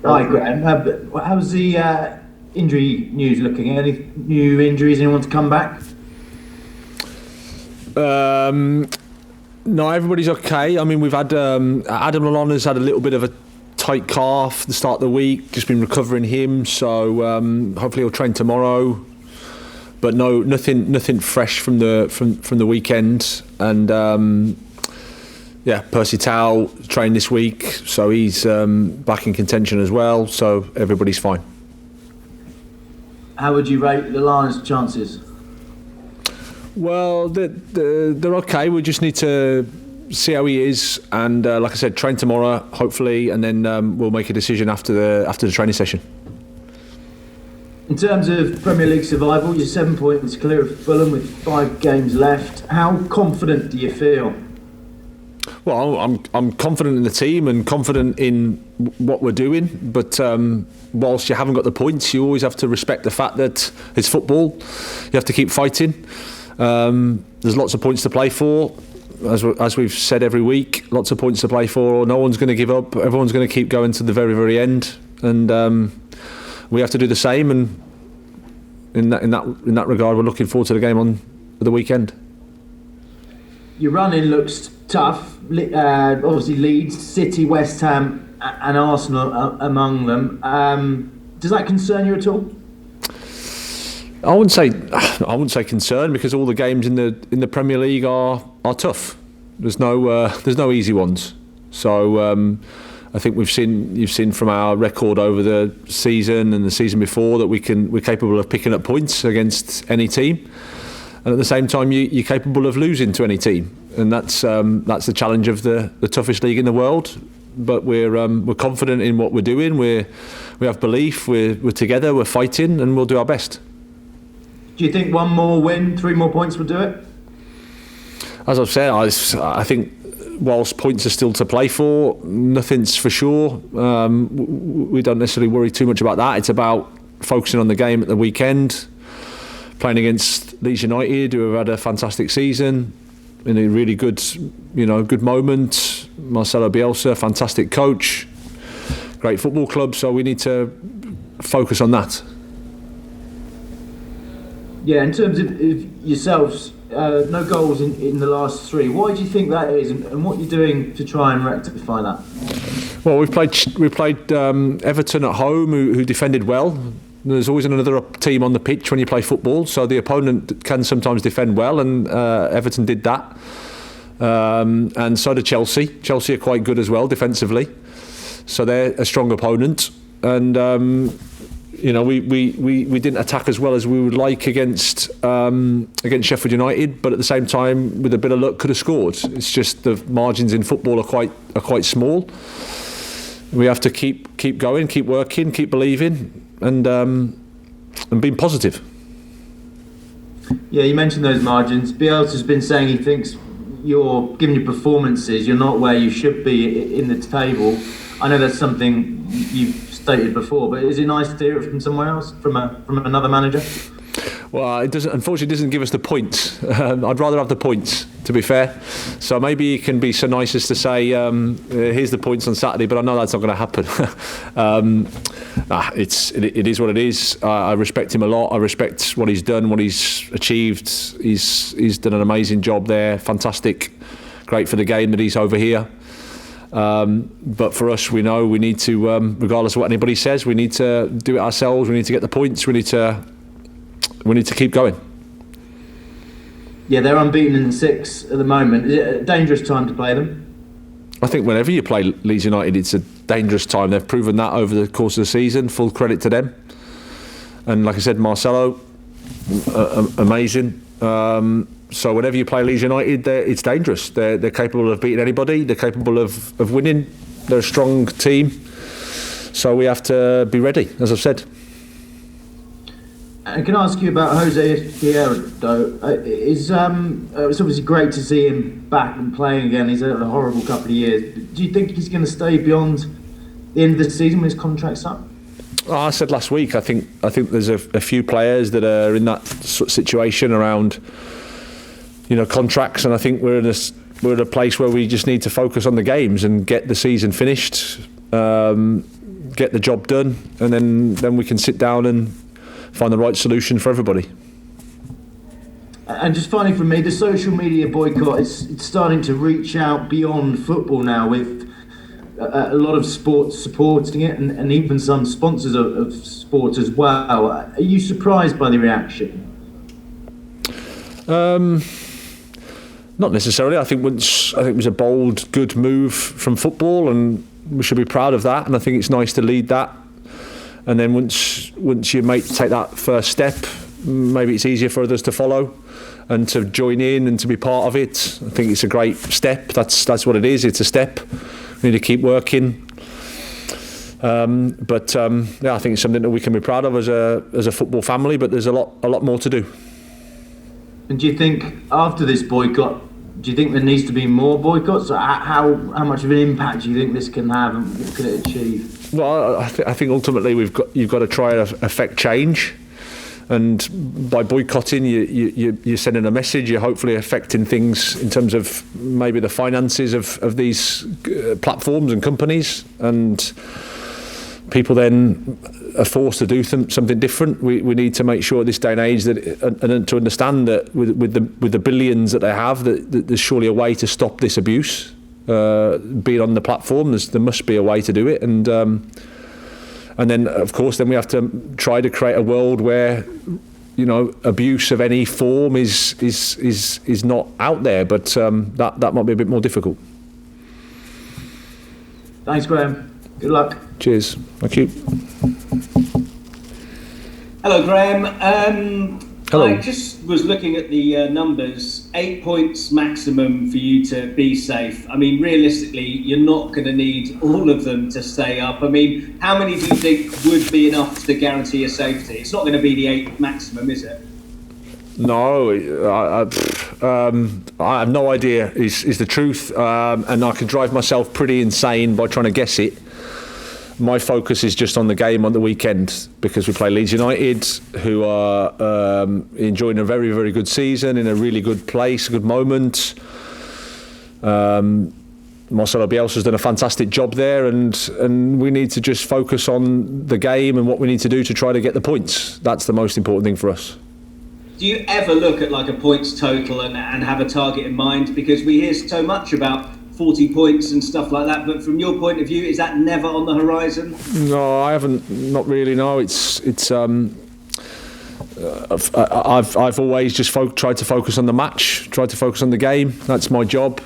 Hi, Graham. How's the injury news looking? Any new injuries? Anyone to come back? No, everybody's okay. I mean, we've had Adam Lallana's had a little bit of a tight calf at the start of the week. Just been recovering him, so hopefully he'll train tomorrow. But no, nothing fresh from the weekend. And Percy Tau trained this week, so he's back in contention as well. So everybody's fine. How would you rate the Lions' chances? Well, they're okay. We just need to see how he is, and like I said, train tomorrow, hopefully, and then we'll make a decision after the training session. In terms of Premier League survival, you're 7 points clear of Fulham with 5 games left. How confident do you feel? Well, I'm confident in the team and confident in what we're doing, but whilst you haven't got the points, you always have to respect the fact that it's football. You have to keep fighting. There's lots of points to play for, as we've said every week. Lots of points to play for. No one's going to give up. Everyone's going to keep going to the very, very end, and we have to do the same. And in that regard, we're looking forward to the game on the weekend. Your running looks tough. Obviously, Leeds, City, West Ham, and Arsenal among them. Does that concern you at all? I wouldn't say concern, because all the games in the Premier League are tough. There's no easy ones. So I think you've seen from our record over the season and the season before that we're capable of picking up points against any team, and at the same time you're capable of losing to any team, and that's the challenge of the toughest league in the world. But we're confident in what we're doing. We have belief. We're together. We're fighting, and we'll do our best. Do you think one more win, 3 more points will do it? As I've said, I think whilst points are still to play for, nothing's for sure. We don't necessarily worry too much about that. It's about focusing on the game at the weekend, playing against Leeds United, who have had a fantastic season, in a really good moment. Marcelo Bielsa, fantastic coach, great football club. So we need to focus on that. Yeah, in terms of yourselves, no goals in the last 3. Why do you think that is, and what are you doing to try and rectify that? Well, we played Everton at home, who defended well. There's always another team on the pitch when you play football, so the opponent can sometimes defend well, and Everton did that. And so did Chelsea. Chelsea are quite good as well defensively, so they're a strong opponent. And we didn't attack as well as we would like against Sheffield United, but at the same time, with a bit of luck, could have scored. It's just the margins in football are quite small. We have to keep going, keep working, keep believing, and being positive. Yeah, you mentioned those margins. Bielsa's been saying he thinks given your performances, you're not where you should be in the table. I know that's something you've stated before, but is it nice to hear it from somewhere else, from another manager? Well, unfortunately, it doesn't give us the points. I'd rather have the points, to be fair. So maybe he can be so nice as to say, here's the points on Saturday, but I know that's not going to happen. It is what it is. I respect him a lot. I respect what he's done, what he's achieved. He's done an amazing job there. Fantastic. Great for the game that he's over here. But for us, we know we need to, regardless of what anybody says, we need to do it ourselves. We need to get the points. We need to keep going. Yeah, they're unbeaten in 6 at the moment. Is it a dangerous time to play them? I think whenever you play Leeds United, it's a dangerous time. They've proven that over the course of the season. Full credit to them. And like I said, Marcelo, amazing. So whenever you play Leeds United, it's dangerous. They're capable of beating anybody. They're capable of winning. They're a strong team. So we have to be ready, as I've said. And can I ask you about Jose Hierro? It's obviously great to see him back and playing again. He's had a horrible couple of years. Do you think he's going to stay beyond the end of the season when his contract's up? I said last week, I think there's a few players that are in that sort of situation around, contracts, and I think we're at a place where we just need to focus on the games and get the season finished, get the job done, and then we can sit down and find the right solution for everybody. And just finally from me, the social media boycott, it's starting to reach out beyond football now, with a lot of sports supporting it, and even some sponsors of sport as well. Are you surprised by the reaction? Not necessarily. I think it was a bold, good move from football, and we should be proud of that. And I think it's nice to lead that. And then once you take that first step, maybe it's easier for others to follow and to join in and to be part of it. I think it's a great step. That's what it is. It's a step. We need to keep working. I think it's something that we can be proud of as a football family. But there's a lot more to do. And do you think after this boycott, do you think there needs to be more boycotts? How much of an impact do you think this can have, and what can it achieve? Well, I think ultimately you've got to try to affect change. And by boycotting, you're sending a message. You're hopefully affecting things in terms of maybe the finances of these platforms and companies, and people then are forced to do something different. We need to make sure at this day and age that, and to understand that with the billions that they have, that there's surely a way to stop this abuse. Being on the platform, there must be a way to do it, and then, of course, then we have to try to create a world where, abuse of any form is not out there. But that might be a bit more difficult. Thanks, Graham. Good luck. Cheers. Thank you. Hello, Graham. Hello. I just was looking at the numbers. 8 points maximum for you to be safe. I mean, realistically, you're not going to need all of them to stay up. I mean, how many do you think would be enough to guarantee your safety? It's not going to be the 8 maximum, is it? No, I have no idea is the truth, and I can drive myself pretty insane by trying to guess it. My focus is just on the game on the weekend, because we play Leeds United, who are enjoying a very, very good season in a really good place, a good moment. Marcelo Bielsa's done a fantastic job there, and we need to just focus on the game and what we need to do to try to get the points. That's the most important thing for us. Do you ever look at like a points total and have a target in mind? Because we hear so much about 40 points and stuff like that, but from your point of view, is that never on the horizon? No, I haven't. Not really. No, I've always just tried to focus on the match, tried to focus on the game. That's my job.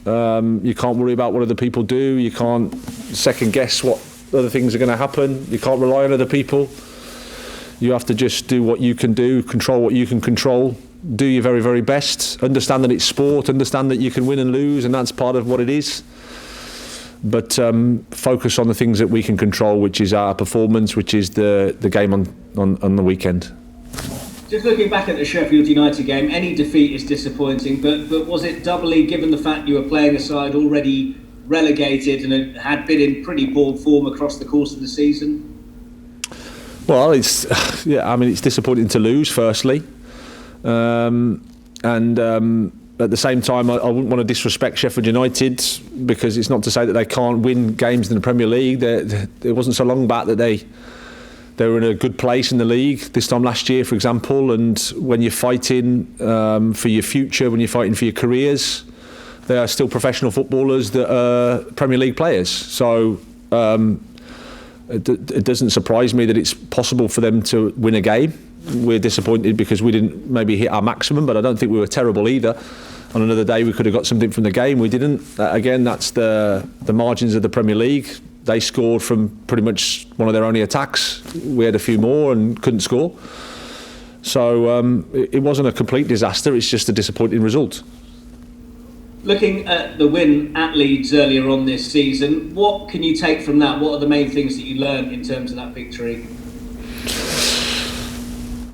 You can't worry about what other people do. You can't second guess what other things are going to happen. You can't rely on other people. You have to just do what you can do, control what you can control. Do your very, very best. Understand that it's sport. Understand that you can win and lose, and that's part of what it is. But focus on the things that we can control, which is our performance, which is the game on the weekend. Just looking back at the Sheffield United game, any defeat is disappointing, but was it doubly, given the fact you were playing a side already relegated and had been in pretty poor form across the course of the season? Well, it's disappointing to lose, firstly. At the same time, I wouldn't want to disrespect Sheffield United, because it's not to say that they can't win games in the Premier League. It wasn't so long back that they were in a good place in the league this time last year, for example. And when you're fighting for your future, when you're fighting for your careers, they are still professional footballers that are Premier League players. So it doesn't surprise me that it's possible for them to win a game. We're disappointed because we didn't maybe hit our maximum, but I don't think we were terrible either. On another day, we could have got something from the game. We didn't. Again, that's the margins of the Premier League. They scored from pretty much one of their only attacks. We had a few more and couldn't score. So it wasn't a complete disaster. It's just a disappointing result. Looking at the win at Leeds earlier on this season, what can you take from that? What are the main things that you learned in terms of that victory?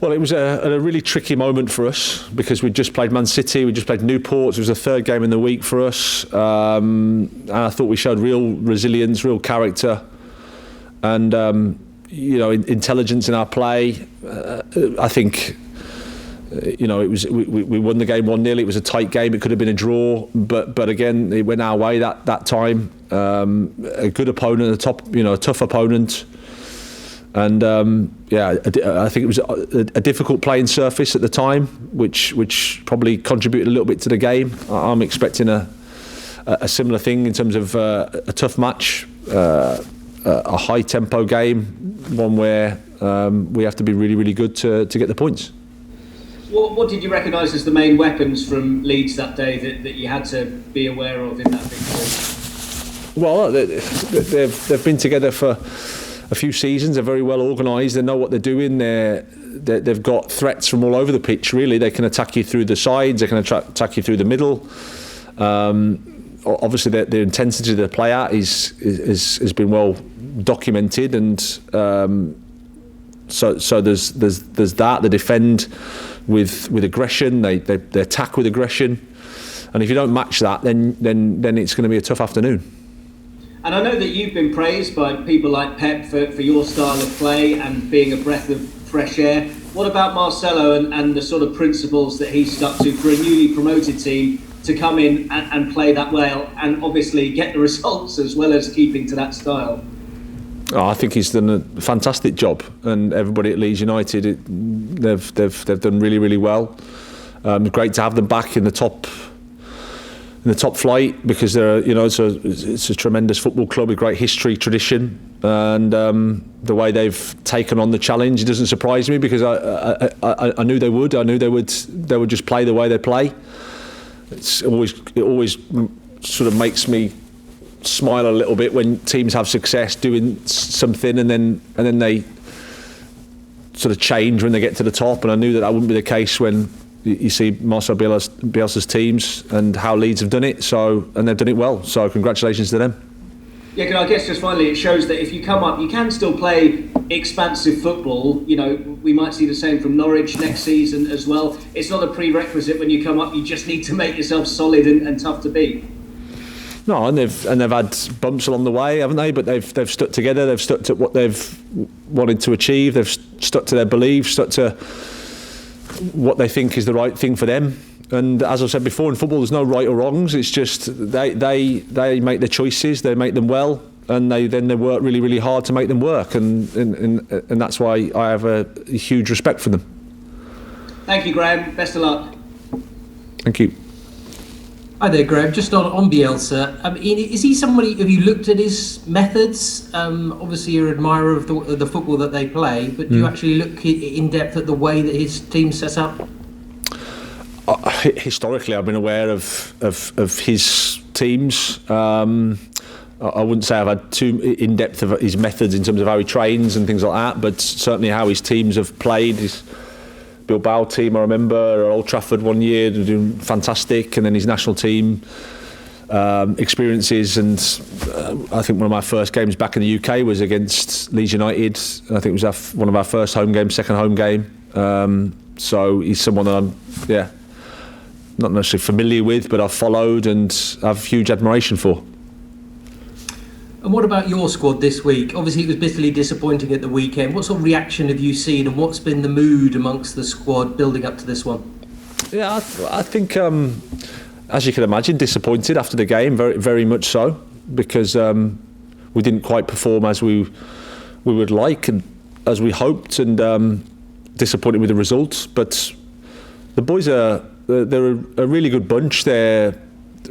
Well, it was a really tricky moment for us, because we'd just played Man City, we just played Newport. So it was the third game in the week for us. And I thought we showed real resilience, real character, and intelligence in our play. I think it was we won the game 1-0. It was a tight game. It could have been a draw, but again, it went our way that time. A good opponent, a tough opponent, and I think it was a difficult playing surface at the time, which probably contributed a little bit to the game. I'm expecting a similar thing in terms of a tough match, a high tempo game, one where we have to be really, really good to get the points. What did you recognise as the main weapons from Leeds that day that you had to be aware of in that victory? Well, they've been together for a few seasons. They're very well organised. They know what they're doing. They've got threats from all over the pitch. Really, they can attack you through the sides. They can attack you through the middle. Obviously, the intensity they play at has been well documented, and so there's that. They defend with aggression. They attack with aggression, and if you don't match that, then it's going to be a tough afternoon. And I know that you've been praised by people like Pep for your style of play and being a breath of fresh air. What about Marcelo and the sort of principles that he stuck to for a newly promoted team to come in and play that well and obviously get the results as well as keeping to that style? I think he's done a fantastic job, and everybody at Leeds United, they've done really, really well. Great to have them back in the top flight, because it's a tremendous football club with great history, tradition, and the way they've taken on the challenge, it doesn't surprise me, because I knew they would. I knew they would just play the way they play. It always sort of makes me smile a little bit when teams have success doing something and then they sort of change when they get to the top, and I knew that wouldn't be the case when you see Marcelo Bielsa's teams and how Leeds have done it, and they've done it well, so congratulations to them. Yeah, I guess just finally, it shows that if you come up, you can still play expansive football. We might see the same from Norwich next season as well. It's not a prerequisite when you come up. You just need to make yourself solid and tough to beat. No, and they've had bumps along the way, haven't they? But they've stuck together. They've stuck to what they've wanted to achieve. They've stuck to their beliefs, stuck to what they think is the right thing for them. And as I said before, in football, there's no right or wrongs. It's just they make their choices, they make them well, and they work really, really hard to make them work. And that's why I have a huge respect for them. Thank you, Graham. Best of luck. Thank you. Hi there, Graham. Just on Bielsa, is he somebody? Have you looked at his methods? Obviously, you're an admirer of the football that they play, but do you actually look in depth at the way that his team sets up? Historically, I've been aware of his teams. I wouldn't say I've had too in depth of his methods in terms of how he trains and things like that, but certainly how his teams have played. His Bilbao team, I remember, at Old Trafford one year, they're doing fantastic, and then his national team experiences, and I think one of my first games back in the UK was against Leeds United. I think it was one of our first home games, second home game. So he's someone that I'm, not necessarily familiar with, but I've followed and have huge admiration for. And what about your squad this week? Obviously, it was bitterly disappointing at the weekend. What sort of reaction have you seen, and what's been the mood amongst the squad building up to this one? Yeah, I think, as you can imagine, disappointed after the game, very, very much so, because we didn't quite perform as we would like and as we hoped, and disappointed with the results. But the boys they're a really good bunch. They're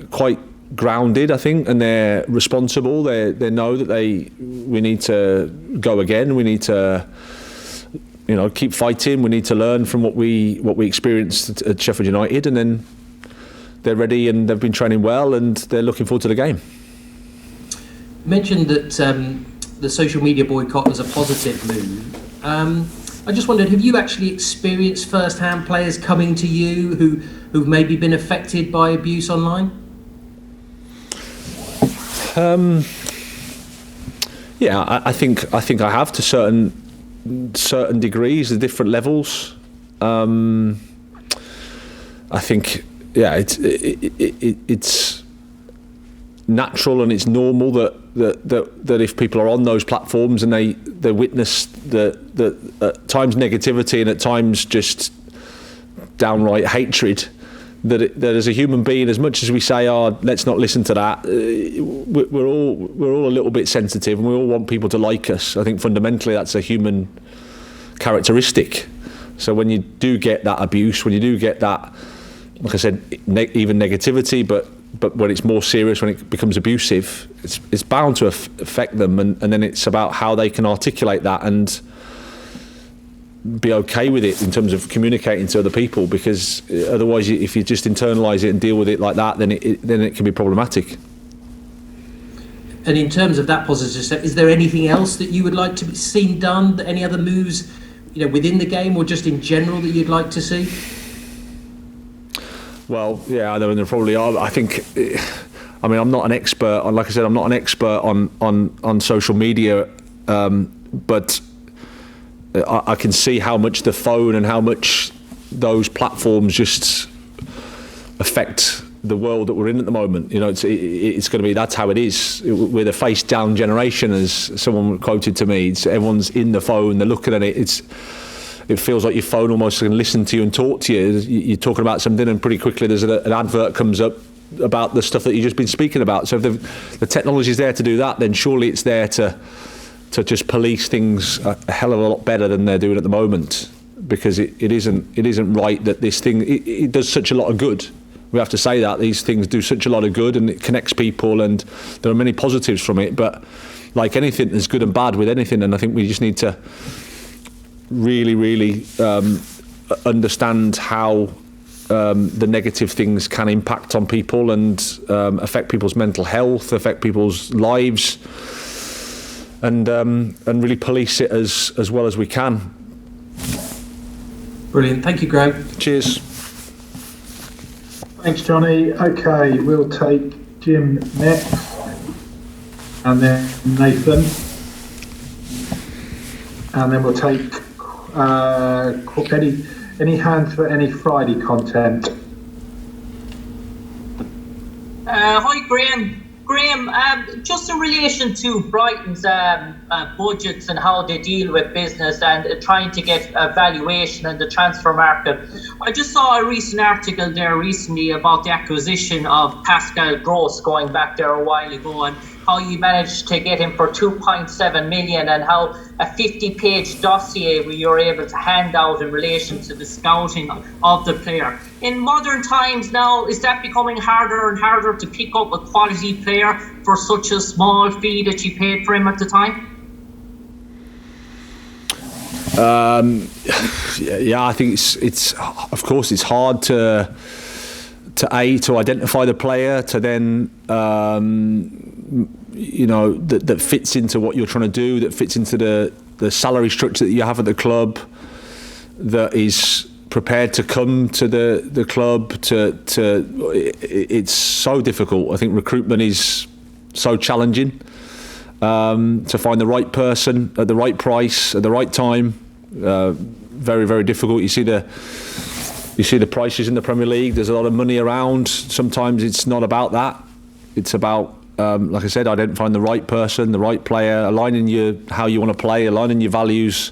quite grounded, I think, and they're responsible. They know that we need to go again. We need to, keep fighting. We need to learn from what we experienced at Sheffield United, and then they're ready and they've been training well and they're looking forward to the game. You mentioned that the social media boycott was a positive move. I just wondered, have you actually experienced first-hand players coming to you who've maybe been affected by abuse online? I think I have, to certain degrees, at different levels. I think it's natural and it's normal that if people are on those platforms and they witness the at times negativity and at times just downright hatred. That as a human being, as much as we say, "Oh, let's not listen to that," we're all a little bit sensitive, and we all want people to like us. I think fundamentally that's a human characteristic. So when you do get that abuse, when you do get that, like I said, even negativity, but when it's more serious, when it becomes abusive, it's bound to affect them, and then it's about how they can articulate that and be okay with it in terms of communicating to other people, because otherwise, if you just internalise it and deal with it like that, then it can be problematic. And in terms of that positive step, is there anything else that you would like to be seen done? Any other moves, within the game or just in general that you'd like to see? Well, yeah, I know there probably are. I think, I'm not an expert on, like I said, I'm not an expert on social media, but I can see how much the phone and how much those platforms just affect the world that we're in at the moment. It's going to be, that's how it is. We're the face down generation, as someone quoted to me. Everyone's in the phone, they're looking at it. It feels like your phone almost can listen to you and talk to you. You're talking about something, and pretty quickly there's an advert comes up about the stuff that you've just been speaking about. So if the technology is there to do that, then surely it's there to just police things a hell of a lot better than they're doing at the moment, because it isn't right that this thing it does such a lot of good. We have to say that these things do such a lot of good, and it connects people, and there are many positives from it. But like anything, there's good and bad with anything, and I think we just need to really understand how the negative things can impact on people and affect people's mental health, affect people's lives. And really police it as well as we can. Brilliant. Thank you, Graham. Cheers. Thanks, Johnny. Okay, we'll take Jim next, and then Nathan, and then we'll take any hands for any Friday content. Hi, Graham. Graham, just in relation to Brighton's budgets and how they deal with business and trying to get a valuation in the transfer market, I just saw a recent article there recently about the acquisition of Pascal Gross going back there a while ago, and how you managed to get him for 2.7 million, and how a 50-page dossier where you're able to hand out in relation to the scouting of the player. In modern times now, is that becoming harder and harder to pick up a quality player for such a small fee that you paid for him at the time? Yeah, I think it's of course it's hard to identify the player, to then that fits into what you're trying to do, that fits into the salary structure that you have at the club, that is prepared to come to the club. It's so difficult. I think recruitment is so challenging, to find the right person at the right price at the right time. Very, very difficult. You see the prices in the Premier League. There's a lot of money around. Sometimes it's not about that. It's about, like I said, identifying the right person, the right player, aligning how you want to play, aligning your values,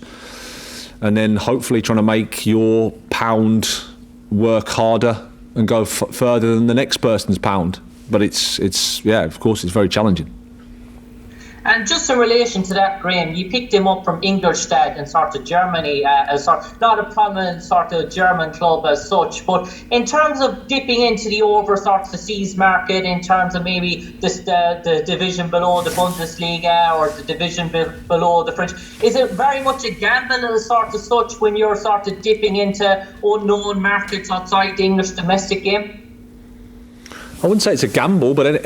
and then hopefully trying to make your pound work harder and go further than the next person's pound. But it's of course, it's very challenging. And just in relation to that, Graham, you picked him up from Ingolstadt in sort of Germany, not a prominent sort of German club as such, but in terms of dipping into the over sort of the seas market, in terms of maybe the division below the Bundesliga or the division below the French, is it very much a gamble as sort of such when you're sort of dipping into unknown markets outside the English domestic game? I wouldn't say it's a gamble, but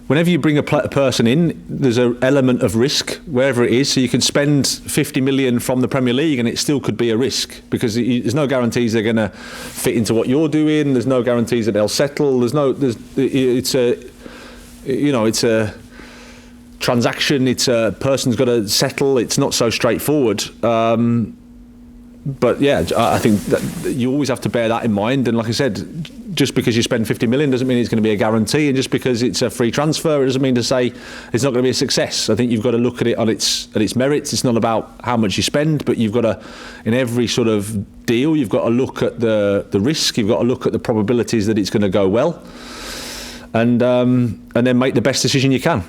whenever you bring a person in, there's an element of risk wherever it is. So you can spend 50 million from the Premier League and it still could be a risk, because there's no guarantees they're going to fit into what you're doing. There's no guarantees that they'll settle. It's a transaction. It's a person's got to settle. It's not so straightforward. But yeah, I think that you always have to bear that in mind. And like I said, just because you spend 50 million doesn't mean it's going to be a guarantee, and just because it's a free transfer, it doesn't mean to say it's not going to be a success. I think you've got to look at it on its merits. It's not about how much you spend, but you've got to, in every sort of deal, you've got to look at the risk. You've got to look at the probabilities that it's going to go well, and then make the best decision you can.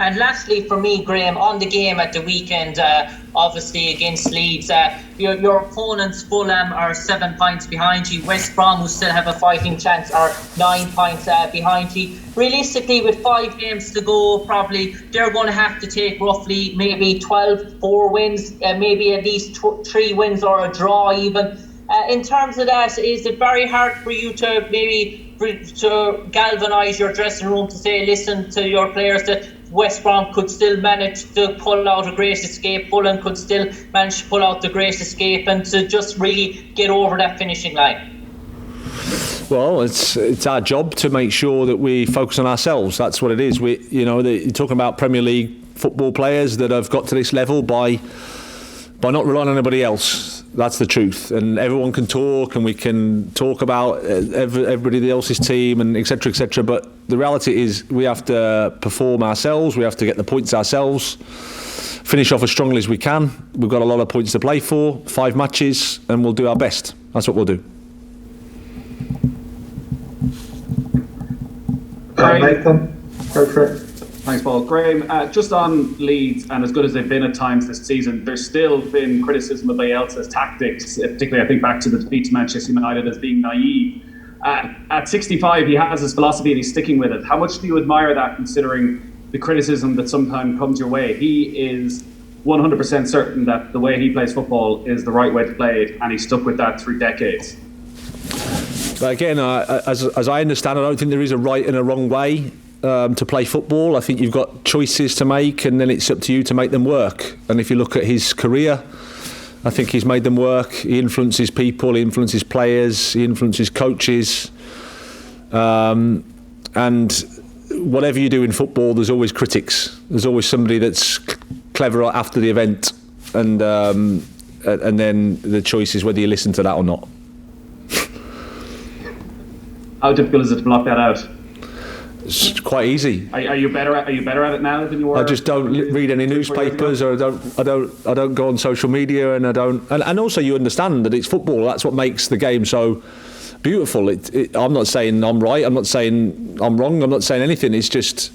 And lastly, for me, Graham, on the game at the weekend, obviously against Leeds, your opponents, Fulham, are 7 points behind you. West Brom, who still have a fighting chance, are 9 points behind you. Realistically, with 5 games to go, probably they're going to have to take roughly maybe 4 wins, maybe at least 3 wins or a draw even. In terms of that, is it very hard for you to maybe to galvanise your dressing room to say, listen to your players, that West Brom could still manage to pull out a great escape, Fulham could still manage to pull out the great escape, and to just really get over that finishing line? Well, it's our job to make sure that we focus on ourselves. That's what it is. You're talking about Premier League football players that have got to this level by not relying on anybody else. That's the truth. And everyone can talk, and we can talk about everybody else's team and etc., etc. But the reality is we have to perform ourselves. We have to get the points ourselves, finish off as strongly as we can. We've got a lot of points to play for, 5 matches, and we'll do our best. That's what we'll do. Nathan, go for it. Thanks, Paul. Graham, just on Leeds, and as good as they've been at times this season, there's still been criticism of Bielsa's tactics, particularly I think back to the defeat to Manchester United, as being naive. At 65, he has his philosophy and he's sticking with it. How much do you admire that, considering the criticism that sometimes comes your way? He is 100% certain that the way he plays football is the right way to play it, and he's stuck with that through decades. But again, as I understand, I don't think there is a right and a wrong way to play football. I think you've got choices to make, and then it's up to you to make them work. And if you look at his career, I think he's made them work. He influences people, he influences players, he influences coaches. And whatever you do in football, there's always critics. There's always somebody that's clever after the event, and then the choice is whether you listen to that or not. How difficult is it to block that out? It's quite easy. Are you better at it now than you were? I just don't read any newspapers, or I don't go on social media, and I don't. And also, you understand that it's football. That's what makes the game so beautiful. I'm not saying I'm right. I'm not saying I'm wrong. I'm not saying anything. It's just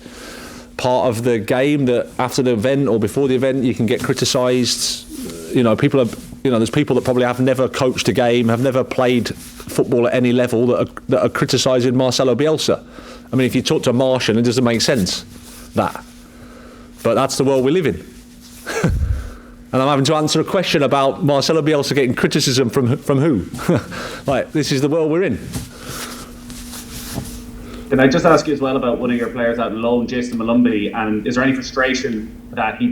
part of the game that after the event or before the event, you can get criticised. There's people that probably have never coached a game, have never played football at any level, that are criticising Marcelo Bielsa. I mean, if you talk to a Martian, it doesn't make sense, that. But that's the world we live in. And I'm having to answer a question about Marcelo Bielsa getting criticism from who? Like, this is the world we're in. Can I just ask you as well about one of your players out on loan, Jason Malumbi, and is there any frustration that he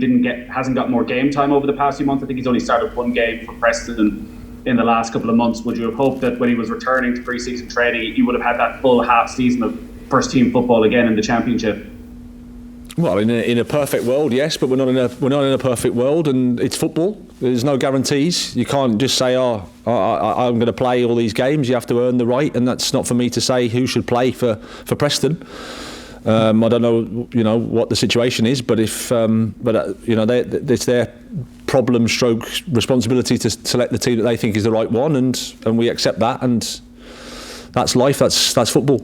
hasn't got more game time over the past few months? I think he's only started 1 game for Preston in the last couple of months. Would you have hoped that when he was returning to pre-season training, he would have had that full half season of first team football again in the Championship? Well, in a perfect world, yes, but we're not in a perfect world, and it's football. There's no guarantees. You can't just say, I'm going to play all these games. You have to earn the right, and that's not for me to say who should play for Preston. I don't know, what the situation is, but it's their problem stroke responsibility to select the team that they think is the right one, and we accept that, and that's life. That's football.